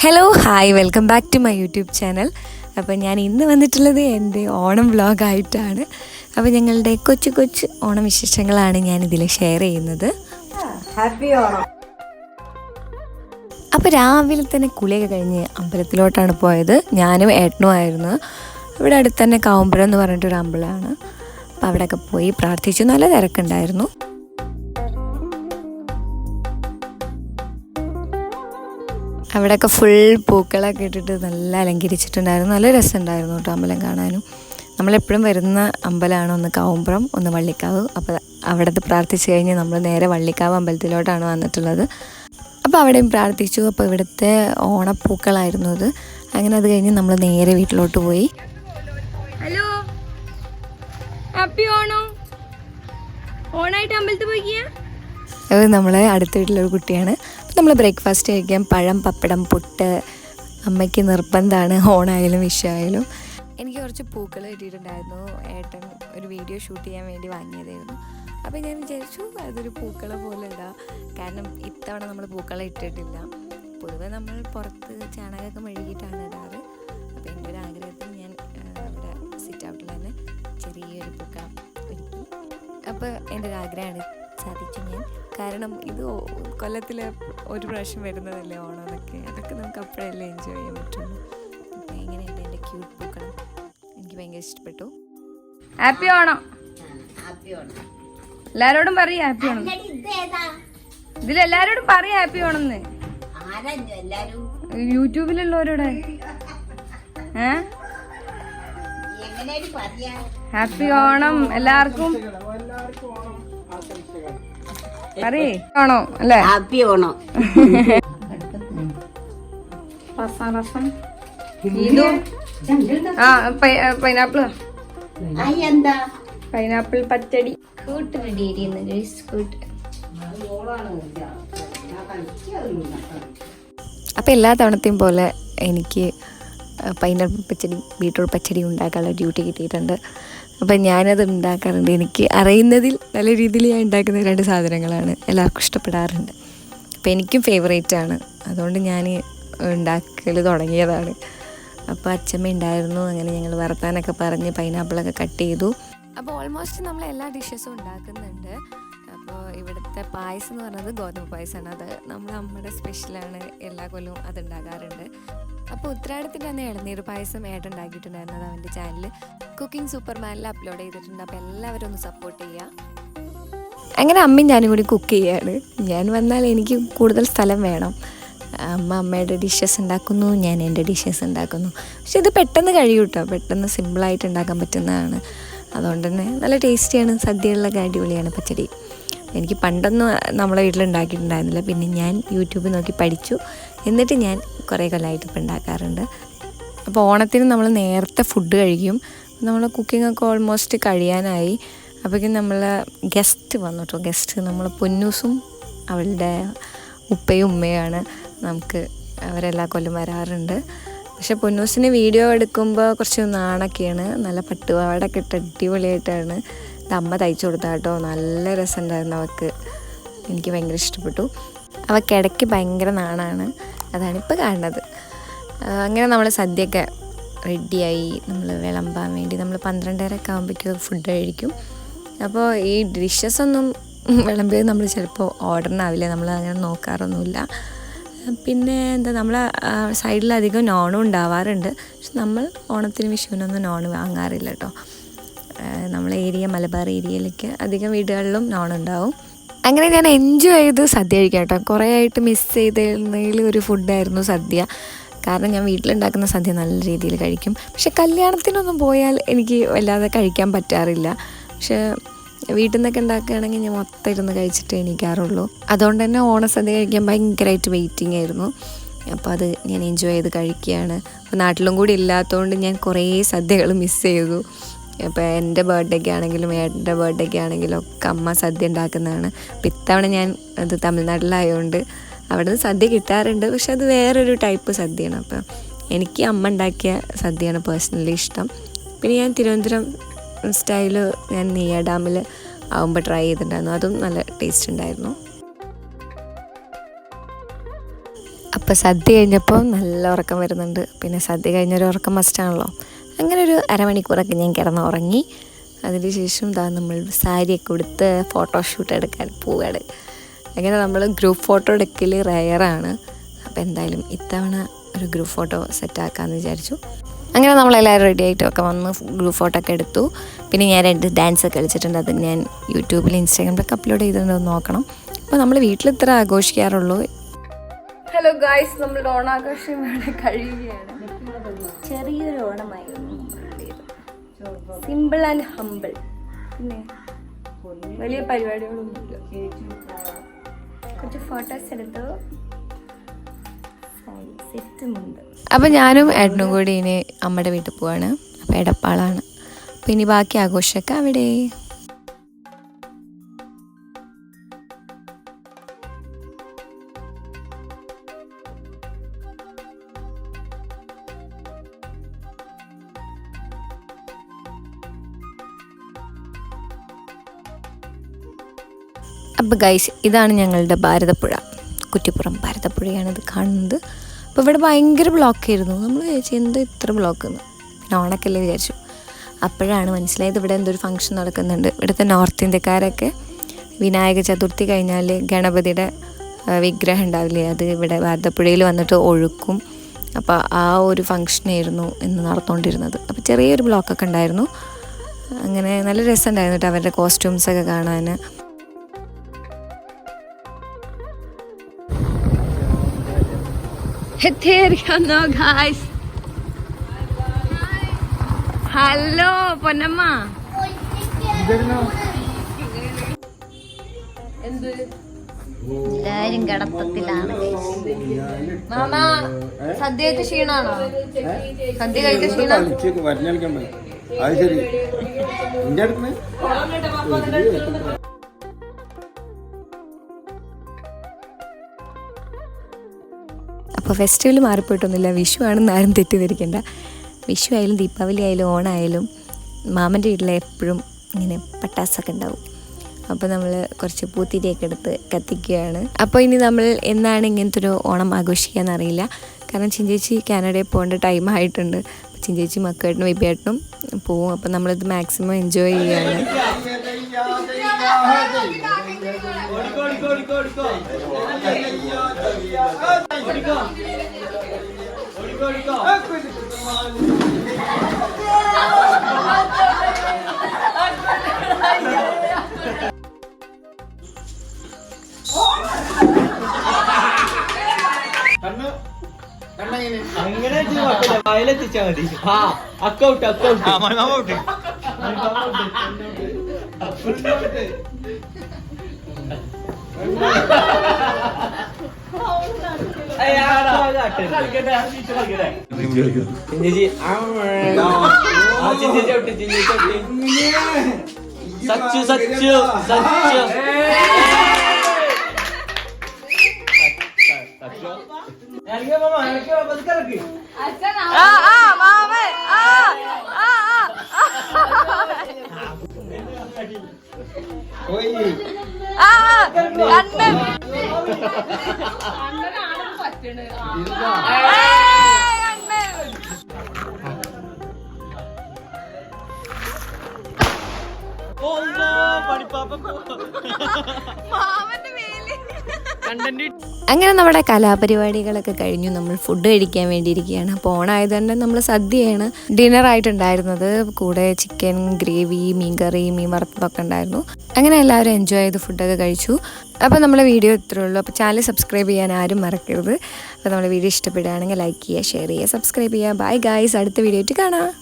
Hello hi welcome back to my YouTube channel. അപ്പോൾ ഞാൻ ഇന്ന് വന്നിട്ടുള്ളത് എൻ്റെ ഓണം വ്ലോഗായിട്ടാണ്. അപ്പോൾ ഞങ്ങളുടെ കൊച്ചു കൊച്ചു ഓണം വിശേഷങ്ങളാണ് ഞാനിതിൽ ഷെയർ ചെയ്യുന്നത്. ഹാപ്പി ഓണം. അപ്പോൾ രാവിലെ തന്നെ കുളിയൊക്കെ കഴിഞ്ഞ് അമ്പലത്തിലോട്ടാണ് പോയത്. ഞാനും ഏട്ടനുമായിരുന്നു. ഇവിടെ അടുത്ത് തന്നെ കാവുമ്പുഴം എന്ന് പറഞ്ഞിട്ടൊരു അമ്പലമാണ്. അപ്പോൾ അവിടെയൊക്കെ പോയി പ്രാർത്ഥിച്ചു. നല്ല തിരക്കുണ്ടായിരുന്നു. അവിടെയൊക്കെ ഫുൾ പൂക്കളൊക്കെ ഇട്ടിട്ട് നല്ല അലങ്കരിച്ചിട്ടുണ്ടായിരുന്നു. നല്ല രസമുണ്ടായിരുന്നു കേട്ടോ അമ്പലം കാണാനും. നമ്മളെപ്പോഴും വരുന്ന അമ്പലമാണ് ഒന്ന് കാവുമ്പുറം, ഒന്ന് വള്ളിക്കാവ്. അപ്പോൾ അവിടുത്തെ പ്രാർത്ഥിച്ച് കഴിഞ്ഞ് നമ്മൾ നേരെ വള്ളിക്കാവ് അമ്പലത്തിലോട്ടാണ് വന്നിട്ടുള്ളത്. അപ്പോൾ അവിടെയും പ്രാർത്ഥിച്ചു. അപ്പോൾ ഇവിടുത്തെ ഓണപ്പൂക്കളായിരുന്നു അത്. അങ്ങനെ അത് കഴിഞ്ഞ് നമ്മൾ നേരെ വീട്ടിലോട്ട് പോയി. Hello, happy Onam. ഓണായിട്ട് അമ്പലത്തിൽ പോയിക്കാ. അത് നമ്മളെ അടുത്ത വീട്ടിലൊരു കുട്ടിയാണ്. നമ്മൾ ബ്രേക്ക്ഫാസ്റ്റ് കഴിക്കാൻ പഴം, പപ്പടം, പുട്ട് അമ്മയ്ക്ക് നിർബന്ധമാണ്, ഓണായാലും വിഷുവായാലും. എനിക്ക് കുറച്ച് പൂക്കൾ കിട്ടിയിട്ടുണ്ടായിരുന്നു. ഏട്ടൻ ഒരു വീഡിയോ ഷൂട്ട് ചെയ്യാൻ വേണ്ടി വാങ്ങിയതായിരുന്നു. അപ്പോൾ ഞാൻ വിചാരിച്ചു അതൊരു പൂക്കളെ പോലെ ഇടാം. കാരണം ഇത്തവണ നമ്മൾ പൂക്കളെ ഇട്ടിട്ടില്ല. പൊതുവെ നമ്മൾ പുറത്ത് ചാണകമൊക്കെ മെഴുകിയിട്ടാണ് ഇടാറ്. അപ്പോൾ എൻ്റെ ഒരു ആഗ്രഹത്തിൽ ഞാൻ അവിടെ സിറ്റ് ഔട്ടിൽ തന്നെ ചെറിയൊരു പൂക്കളം ഒരുക്കി. അപ്പോൾ എൻ്റെ ഒരു ആഗ്രഹമാണ് സാധിച്ചു ഞാൻ. കാരണം ഇത് കൊല്ലത്തിൽ ഒരു പ്രാവശ്യം വരുന്നതല്ലേ ഓണം. അതൊക്കെ നമുക്ക് അപ്പോഴല്ലേ എൻജോയ് ചെയ്യാൻ പറ്റുള്ളൂ. അപ്പോൾ എങ്ങനെയുണ്ട് എൻ്റെ ക്യൂട്ട് പൂക്കളം? എനിക്ക് ഭയങ്കര ഇഷ്ടപ്പെട്ടു. ഹാപ്പി ഓണം. എല്ലാരോടും പറയും ഹാപ്പി ഓണം. ഇതിലെല്ലാരോടും പറയും ഹാപ്പി ഓണം എന്ന്. യൂട്യൂബിലുള്ളവരോടെ ഹാപ്പി ഓണം എല്ലാവർക്കും പറയേ. ഓണോ അല്ലേ? ഹാപ്പി ഓണം. രസം ഇതും പൈനാപ്പിൾ പൈനാപ്പിൾ പച്ചടി കൂട്ട് റെഡി കൂട്ട്. അപ്പോൾ എല്ലാ തവണത്തെയും പോലെ എനിക്ക് പൈനാപ്പിൾ പച്ചടി, ബീട്രൂട്ട് പച്ചടി ഉണ്ടാക്കാനുള്ള ഡ്യൂട്ടി കിട്ടിയിട്ടുണ്ട്. അപ്പം ഞാനത് ഉണ്ടാക്കാറുണ്ട്. എനിക്ക് അറിയുന്നതിൽ നല്ല രീതിയിൽ ഞാൻ ഉണ്ടാക്കുന്ന 2 സാധനങ്ങളാണ്. എല്ലാവർക്കും ഇഷ്ടപ്പെടാറുണ്ട്. അപ്പോൾ എനിക്കും ഫേവറേറ്റാണ്. അതുകൊണ്ട് ഞാൻ ഉണ്ടാക്കൽ തുടങ്ങിയതാണ്. അപ്പോൾ അച്ഛമ്മ ഉണ്ടായിരുന്നു. അങ്ങനെ ഞങ്ങൾ വർത്താനൊക്കെ പറഞ്ഞ് പൈനാപ്പിളൊക്കെ കട്ട് ചെയ്തു. അപ്പോൾ ഓൾമോസ്റ്റ് നമ്മൾ എല്ലാ ഡിഷസും ഉണ്ടാക്കുന്നുണ്ട്. അപ്പോൾ ഇവിടുത്തെ പായസം എന്ന് പറയുന്നത് ഗോതമ്പ് പായസമാണ്. അത് നമ്മുടെ അമ്മയുടെ സ്പെഷ്യലാണ്. എല്ലാ കൊല്ലവും അത് ഉണ്ടാക്കാറുണ്ട്. അപ്പോൾ ഉത്രാടത്തിൻ്റെ അന്ന് ഇളനീർ പായസം ഏട്ടൻ ഉണ്ടാക്കിയിട്ടുണ്ടായിരുന്നത് അവൻ്റെ ചാനൽ കുക്കിംഗ് സൂപ്പർമാനിൽ അപ്ലോഡ് ചെയ്തിട്ടുണ്ട്. അപ്പോൾ എല്ലാവരും ഒന്ന് സപ്പോർട്ട് ചെയ്യുക. അങ്ങനെ അമ്മയും ഞാനും കൂടി കുക്ക് ചെയ്യുകയാണ്. ഞാൻ വന്നാൽ എനിക്ക് കൂടുതൽ സ്ഥലം വേണം. അമ്മയുടെ ഡിഷസ് ഉണ്ടാക്കുന്നു, ഞാൻ എൻ്റെ ഡിഷസ് ഉണ്ടാക്കുന്നു. പക്ഷെ ഇത് പെട്ടെന്ന് കഴിയും കേട്ടോ. പെട്ടെന്ന് സിമ്പിളായിട്ട് ഉണ്ടാക്കാൻ പറ്റുന്നതാണ്. അതുകൊണ്ട് തന്നെ നല്ല ടേസ്റ്റിയാണ്. സദ്യകളിലൊക്കെ അടിപൊളിയാണ് പച്ചടി. എനിക്ക് പണ്ടൊന്നും നമ്മളെ വീട്ടിലുണ്ടാക്കിയിട്ടുണ്ടായിരുന്നില്ല. പിന്നെ ഞാൻ യൂട്യൂബിൽ നോക്കി പഠിച്ചു. എന്നിട്ട് ഞാൻ കുറേ കൊല്ലമായിട്ട് ഇപ്പോൾ ഉണ്ടാക്കാറുണ്ട്. അപ്പോൾ ഓണത്തിന് നമ്മൾ നേരത്തെ ഫുഡ് കഴിക്കും. നമ്മൾ കുക്കിങ്ങൊക്കെ ഓൾമോസ്റ്റ് കഴിയാനായി. അപ്പോഴേക്കും നമ്മൾ ഗസ്റ്റ് വന്നു കേട്ടോ. ഗസ്റ്റ് നമ്മൾ പൊന്നൂസും അവളുടെ ഉപ്പയും ഉമ്മയാണ്. നമുക്ക് അവരെല്ലാ കൊല്ലം വരാറുണ്ട്. പക്ഷെ പൊന്നൂസിന് വീഡിയോ എടുക്കുമ്പോൾ കുറച്ച് നാണൊക്കെയാണ്. നല്ല പട്ടുപാവാടൊക്കെ ഇട്ട് അടിപൊളിയായിട്ടാണ് അമ്മ തയ്ച്ചു കൊടുത്ത കേട്ടോ. നല്ല രസമുണ്ടായിരുന്നു അവൾക്ക്. എനിക്ക് ഭയങ്കര ഇഷ്ടപ്പെട്ടു. അവൾക്കിടയ്ക്ക് ഭയങ്കര നാണാണ്. അതാണിപ്പോൾ കാണുന്നത്. അങ്ങനെ നമ്മൾ സദ്യയൊക്കെ റെഡിയായി. നമ്മൾ വിളമ്പാൻ വേണ്ടി നമ്മൾ 12:30 ആകുമ്പോഴേക്കും ഫുഡ് കഴിക്കും. അപ്പോൾ ഈ ഡിഷസൊന്നും വിളമ്പിയത് നമ്മൾ ചിലപ്പോൾ ഓർഡറിനാവില്ല. നമ്മൾ അങ്ങനെ നോക്കാറൊന്നുമില്ല. പിന്നെ എന്താ, നമ്മൾ സൈഡിലധികം നോണും ഉണ്ടാവാറുണ്ട്. പക്ഷെ നമ്മൾ ഓണത്തിന് വിഷുവിനൊന്നും നോൺ വാങ്ങാറില്ല കേട്ടോ. നമ്മളെ ഏരിയ മലബാർ ഏരിയയിലേക്ക് അധികം വീടുകളിലും നോണുണ്ടാവും. അങ്ങനെ ഞാൻ എൻജോയ് ചെയ്ത് സദ്യ കഴിക്കാം കേട്ടോ. കുറേ ആയിട്ട് മിസ് ചെയ്തതിൽ ഒരു ഫുഡായിരുന്നു സദ്യ. കാരണം ഞാൻ വീട്ടിലുണ്ടാക്കുന്ന സദ്യ നല്ല രീതിയിൽ കഴിക്കും. പക്ഷെ കല്യാണത്തിനൊന്നും പോയാൽ എനിക്ക് വല്ലാതെ കഴിക്കാൻ പറ്റാറില്ല. പക്ഷേ വീട്ടിൽ നിന്നൊക്കെ ഉണ്ടാക്കുകയാണെങ്കിൽ ഞാൻ മൊത്തം ഇരുന്ന് കഴിച്ചിട്ട് എണീക്കാറുള്ളൂ. അതുകൊണ്ട് തന്നെ ഓണസദ്യ കഴിക്കാൻ ഭയങ്കരമായിട്ട് വെയിറ്റിംഗ് ആയിരുന്നു. അപ്പോൾ അത് ഞാൻ എൻജോയ് ചെയ്ത് കഴിക്കുകയാണ്. അപ്പോൾ നാട്ടിലും കൂടി ഇല്ലാത്തതുകൊണ്ട് ഞാൻ കുറേ സദ്യകൾ മിസ് ചെയ്തു. ഇപ്പോൾ എൻ്റെ ബർത്ത്ഡേക്ക് ആണെങ്കിലും ഏട്ടൻ്റെ ബർത്ത്ഡേക്ക് ആണെങ്കിലും ഒക്കെ അമ്മ സദ്യ ഉണ്ടാക്കുന്നതാണ്. അപ്പോൾ ഇത്തവണ ഞാൻ അത് തമിഴ്നാട്ടിലായതുകൊണ്ട് അവിടെ നിന്ന് സദ്യ കിട്ടാറുണ്ട്. പക്ഷെ അത് വേറൊരു ടൈപ്പ് സദ്യയാണ്. അപ്പോൾ എനിക്ക് അമ്മ ഉണ്ടാക്കിയ സദ്യയാണ് പേഴ്സണലി ഇഷ്ടം. പിന്നെ ഞാൻ തിരുവനന്തപുരം സ്റ്റൈല് ഞാൻ നെയ്യാർ ഡാമിൽ ആകുമ്പോൾ ട്രൈ ചെയ്തിട്ടുണ്ടായിരുന്നു. അതും നല്ല ടേസ്റ്റ് ഉണ്ടായിരുന്നു. അപ്പോൾ സദ്യ കഴിഞ്ഞപ്പോൾ നല്ല ഉറക്കം വരുന്നുണ്ട്. പിന്നെ സദ്യ കഴിഞ്ഞൊരു ഉറക്കം മസ്റ്റാണല്ലോ. അങ്ങനെ ഒരു അരമണിക്കൂറൊക്കെ ഞാൻ കിടന്നുറങ്ങി. അതിന് ശേഷം നമ്മൾ സാരിയൊക്കെ കൊടുത്ത് ഫോട്ടോഷൂട്ട് എടുക്കാൻ പോവുകയാണ്. അങ്ങനെ നമ്മൾ ഗ്രൂപ്പ് ഫോട്ടോ എടുക്കൽ റെയറാണ്. അപ്പോൾ എന്തായാലും ഇത്തവണ ഒരു ഗ്രൂപ്പ് ഫോട്ടോ സെറ്റാക്കാമെന്ന് വിചാരിച്ചു. അങ്ങനെ നമ്മളെല്ലാവരും റെഡി ആയിട്ടൊക്കെ വന്ന് ഗ്രൂപ്പ് ഫോട്ടോ ഒക്കെ എടുത്തു. പിന്നെ ഞാൻ 2 ഡാൻസൊക്കെ കളിച്ചിട്ടുണ്ട്. അത് ഞാൻ യൂട്യൂബിൽ ഇൻസ്റ്റാഗ്രാമിലൊക്കെ അപ്ലോഡ് ചെയ്തിട്ടുണ്ടെന്ന് നോക്കണം. അപ്പോൾ നമ്മൾ വീട്ടിൽ ഇത്ര ആഘോഷിക്കാറുള്ളൂ. ഹലോ ഗായ്സ്, നമ്മളുടെ ഓണാഘോഷം ഇവിടെ കഴിയുകയാണ്. ചെറിയൊരു ഓണമായിരുന്നു സിമ്പിൾ ആൻഡ് ഹമ്പിൾ. പിന്നെ വലിയ പരിപാടികളൊന്നുമില്ല. കുറച്ച് ഫോട്ടോസ് എടുത്തു. സെറ്റുമുണ്ട്. അപ്പം ഞാനും ഏട്ടനും കൂടി ഇനി അമ്മയുടെ വീട്ടിൽ പോവാണ്. അപ്പോൾ എടപ്പാളാണ്. അപ്പോൾ ഇനി ബാക്കി ആഘോഷമൊക്കെ അവിടെ. അപ്പോൾ ഗൈസ്, ഇതാണ് ഞങ്ങളുടെ ഭാരതപ്പുഴ. കുറ്റിപ്പുറം ഭാരതപ്പുഴയാണിത് കാണുന്നത്. അപ്പോൾ ഇവിടെ ഭയങ്കര ബ്ലോക്കായിരുന്നു. നമ്മൾ വിചാരിച്ചു എന്താ ഇത്ര ബ്ലോക്കെന്ന്. പിന്നെ ഓണക്കല്ലേ വിചാരിച്ചു. അപ്പോഴാണ് മനസ്സിലായത് ഇവിടെ എന്തൊരു ഫംഗ്ഷൻ നടക്കുന്നുണ്ട്. ഇവിടുത്തെ നോർത്ത് ഇന്ത്യക്കാരൊക്കെ വിനായക ചതുർത്ഥി കഴിഞ്ഞാൽ ഗണപതിയുടെ വിഗ്രഹം ഉണ്ടാവില്ലേ, അത് ഇവിടെ ഭാരതപ്പുഴയിൽ വന്നിട്ട് ഒഴുക്കും. അപ്പോൾ ആ ഒരു ഫംഗ്ഷനായിരുന്നു ഇന്ന് നടന്നുകൊണ്ടിരുന്നത്. അപ്പോൾ ചെറിയൊരു ബ്ലോക്കൊക്കെ ഉണ്ടായിരുന്നു. അങ്ങനെ നല്ല രസമുണ്ടായിരുന്നു കേട്ടോ അവരുടെ കോസ്റ്റ്യൂംസൊക്കെ കാണാൻ. ഹലോ പൊന്നമ്മ, എല്ലാരും കിടപ്പത്തിലാണ്. മാമ സദ്യ കഴിച്ച ക്ഷീണാണോ? സദ്യ കഴിച്ച ക്ഷീണം. അപ്പോൾ ഫെസ്റ്റിവൽ മാറിപ്പോയിട്ടൊന്നുമില്ല. വിഷു ആണെന്ന് ആരും തെറ്റിദ്ധരിക്കേണ്ട. വിഷു ആയാലും ദീപാവലി ആയാലും ഓണായാലും മാമൻ്റെ വീട്ടിൽ എപ്പോഴും ഇങ്ങനെ പട്ടാസൊക്കെ ഉണ്ടാവും. അപ്പോൾ നമ്മൾ കുറച്ച് പൂത്തിരിയൊക്കെ എടുത്ത് കത്തിക്കുകയാണ്. അപ്പോൾ ഇനി നമ്മൾ എന്നാണ് ഇങ്ങനത്തെ ഒരു ഓണം ആഘോഷിക്കാമെന്നറിയില്ല. കാരണം ചിഞ്ചേച്ചി കാനഡയിൽ പോകേണ്ട ടൈം ആയിട്ടുണ്ട്. ചിഞ്ചേച്ചി മക്കളേട്ടനും വിപിയേട്ടനും പോവും. അപ്പോൾ നമ്മളിത് മാക്സിമം എൻജോയ് ചെയ്യുകയാണ്. അങ്ങനെ വയലെത്തിച്ചാ മതി. അക്കൗട്ട് സച്ചു സച്ചു സച്ചു അങ്ങനെ നമ്മുടെ കലാപരിപാടികളൊക്കെ കഴിഞ്ഞു. നമ്മൾ ഫുഡ് കഴിക്കാൻ വേണ്ടിയിരിക്കുകയാണ്. അപ്പോൾ ഓണായതുകൊണ്ട് നമ്മൾ സദ്യയാണ് ഡിന്നറായിട്ടുണ്ടായിരുന്നത്. കൂടെ ചിക്കൻ ഗ്രേവി, മീൻകറി, മീൻ വറുത്തതൊക്കെ ഉണ്ടായിരുന്നു. അങ്ങനെ എല്ലാവരും എൻജോയ് ചെയ്ത് ഫുഡൊക്കെ കഴിച്ചു. അപ്പോൾ നമ്മളെ വീഡിയോ ഇത്രയേ ഉള്ളൂ. അപ്പോൾ ചാനൽ സബ്സ്ക്രൈബ് ചെയ്യാൻ ആരും മറക്കരുത്. അപ്പോൾ നമ്മുടെ വീഡിയോ ഇഷ്ടപ്പെടുകയാണെങ്കിൽ ലൈക്ക് ചെയ്യുക, ഷെയർ ചെയ്യുക, സബ്സ്ക്രൈബ് ചെയ്യുക. ബൈ ഗായ്സ്, അടുത്ത വീഡിയോ ആയിട്ട് കാണാം.